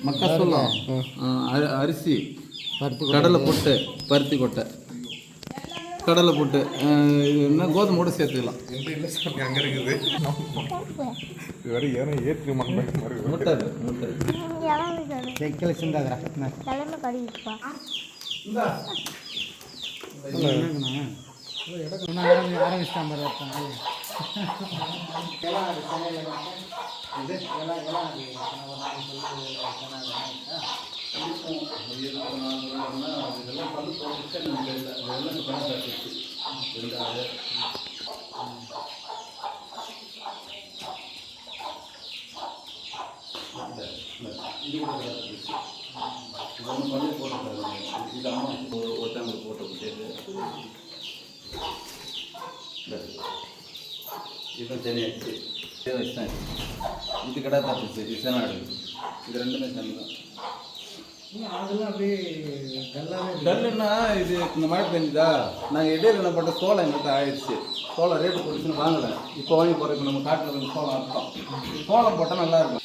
மக்காசோளம், அரிசி, கடலை புட்டு, பருத்தி கொட்டை, கடலை புட்டு, இது என்ன கோதுமை கூட சேர்த்துக்கலாம். அங்கே இருக்குது இதுவரை ஏன்னா ஏற்று முட்டை முட்டை செக்கில் சிந்தாகிறா ஆரம்பிச்சிட்டான் இது தனியாச்சு, இது கடை தப்பிச்சு, இது சேனாடு, இது ரெண்டுமே சேர்ந்து அதெல்லாம் அப்படியே டல்லுன்னா இது இந்த மழை பெஞ்சுதா, நாங்கள் இடையில என்ன பண்ண சோளம் எங்கிட்ட ஆயிடுச்சு. சோளம் ரேட்டு போட்டுச்சுன்னு வாங்கலை, இப்போ வாங்கி போகிறோம். இப்போ நம்ம காட்டில் கொஞ்சம் சோளம் அர்த்தம், சோளம் போட்டால் நல்லா இருக்கும்.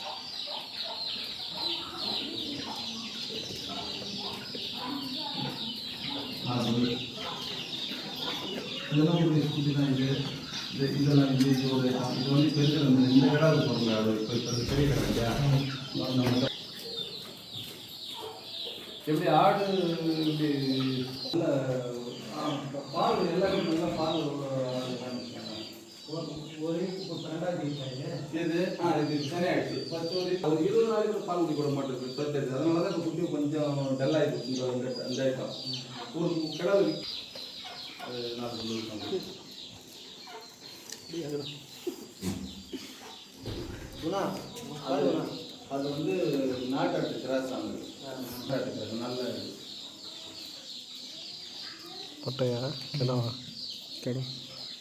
இதெல்லாம் ஒரு ஸ்கூட்டி தான். இதெல்லாம் இது ஒரு இது வந்து பெருசு இந்த இடம் போடுங்க. அது இப்போ பெரிய கிடையா எப்படி ஆடு இப்படி நல்ல பால் எல்லாமே நல்லா பால் ஒரே இப்போ 2,000 இது இது சரியாயிடுச்சு. ஃபஸ்ட்டு ஒரு 20 நாளைக்கு பால் குடி கூட மாட்டேங்குது தொட்டது. அதனால தான் இப்போ குட்டி கொஞ்சம் டல்லாகிடுச்சு. இந்த ஐட்டம் ஒரு கிடவு அது 4 குணா அது வந்து நாட்டாட்டு கிராஸ் ஆகுது. நாட்டாட்டு கிராஸ் நல்ல பொட்டையா கிடவா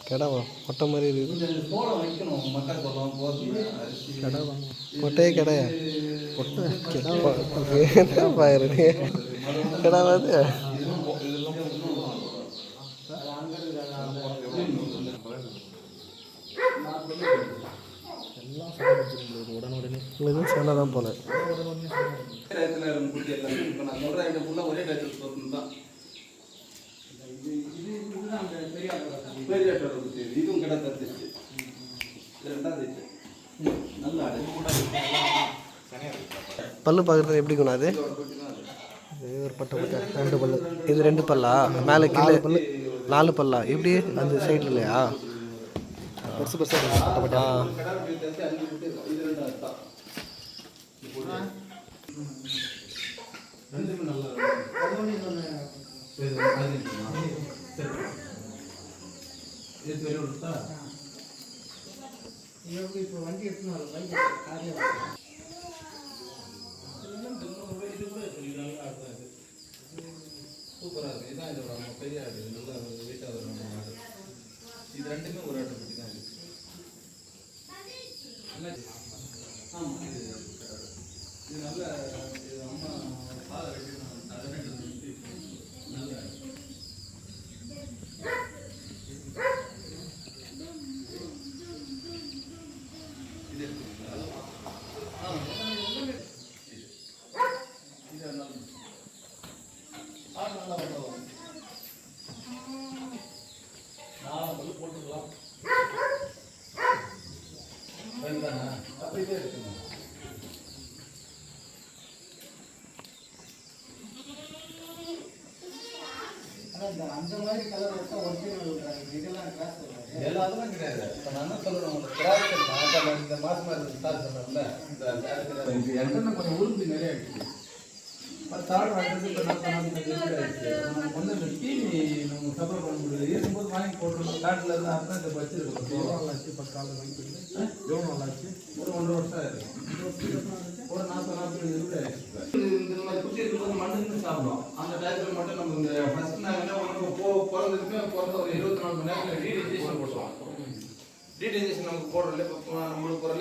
கிடவா பொட்டை மாதிரி இருக்குது. கொஞ்சம் சோளம் வைக்கணும், மக்காச்சோளம், கோதுமை, அரிசி. கிடவா பொட்டையே கிடையா பொட்டை கிடவா கிடவாது. உடனே சேலை தான் போல குட்டி எல்லாமே இப்போ நான் சொல்கிறேன். ஐட்டம் ஃபுல்லாக ஒரே டயத்தில் சொல்லணும் தான். பெரிய ஆட்டோட குட்டி இதுவும் கடை தத்துச்சு. இது 2வது நல்ல ஆடு பல்லு பார்க்குறது எப்படி குணா? அது ஒரு பட்டை 2 பல்லு. இது 2 பல்லா? மேலே கீழே பல்லு 4 பல்லா? எப்படி அந்த சைடில் இல்லையா? பெருசு பெருசாக பட்டை பட்டா. இப்போ வண்டி எடுத்துன்னு சூப்பராக இருக்குது. இதுதான் இதோட பெரிய ஆடு, நல்லா வெயிட்டாக வரும் ஆடு. இது ரெண்டுமே ஒரு ஆட்டு குட்டி தான். ஆமாம், இது நல்ல இது அம்மா பாலை வெட்டி நல்ல ஆடு. இது எடுத்துக்கீங்களா? இது நல்லா ஆடு நல்லா வரும். 4 பல்லு போட்டுக்கலாம். வேண்டாண்ணா அப்படியே எடுத்துக்கணும். அந்த மாதிரி கலர் வச்சா ஒரிஜினல் இதெல்லாம் கிராஸ் அதெல்லாம் கிடையாது. இப்போ நான் என்ன சொல்கிறேன், உங்களுக்கு கிராஸ் இந்த மாதமாக இருக்கு சார் சொன்னோம்ல, இந்த என்கிட்ட கொஞ்சம் உறுப்பு நிறைய ஆகிடுச்சு. 10 ஆடு வாங்கிட்டு இப்போ 40 ஆகிடுச்சு. நமக்கு வந்து இந்த தீனி நம்ம சப்ளை பண்ண முடியாது. இருக்கும்போது வாங்கி போட்டுருந்தோம். காட்டில் இருந்து அப்புறம் இந்த வச்சுருக்கோம். எவ்வளோ நல்லாச்சு 10 ஆடு வாங்கிட்டு எவ்வளோ நல்லாச்சு? ஒரு 1.5 வருஷம் ஆயிருக்கு. ஒரு 40 ஆயிடுச்சு. இந்த மாதிரி குட்டி இருக்கும்போது மண்ணுன்னு சாப்பிடும். அந்த டயத்தில் மட்டும் நம்ம இந்த ஃபஸ்ட் நாங்கள் என்ன பண்ணுவோம், பிறந்ததுமே பிறந்த ஒரு 24 மணி நேரத்தில் டீடைஜேஷன் போட்டுருவோம். டீடைஜேஷன் நமக்கு போடுறோம். இப்போ நம்மளுக்கு ஒரு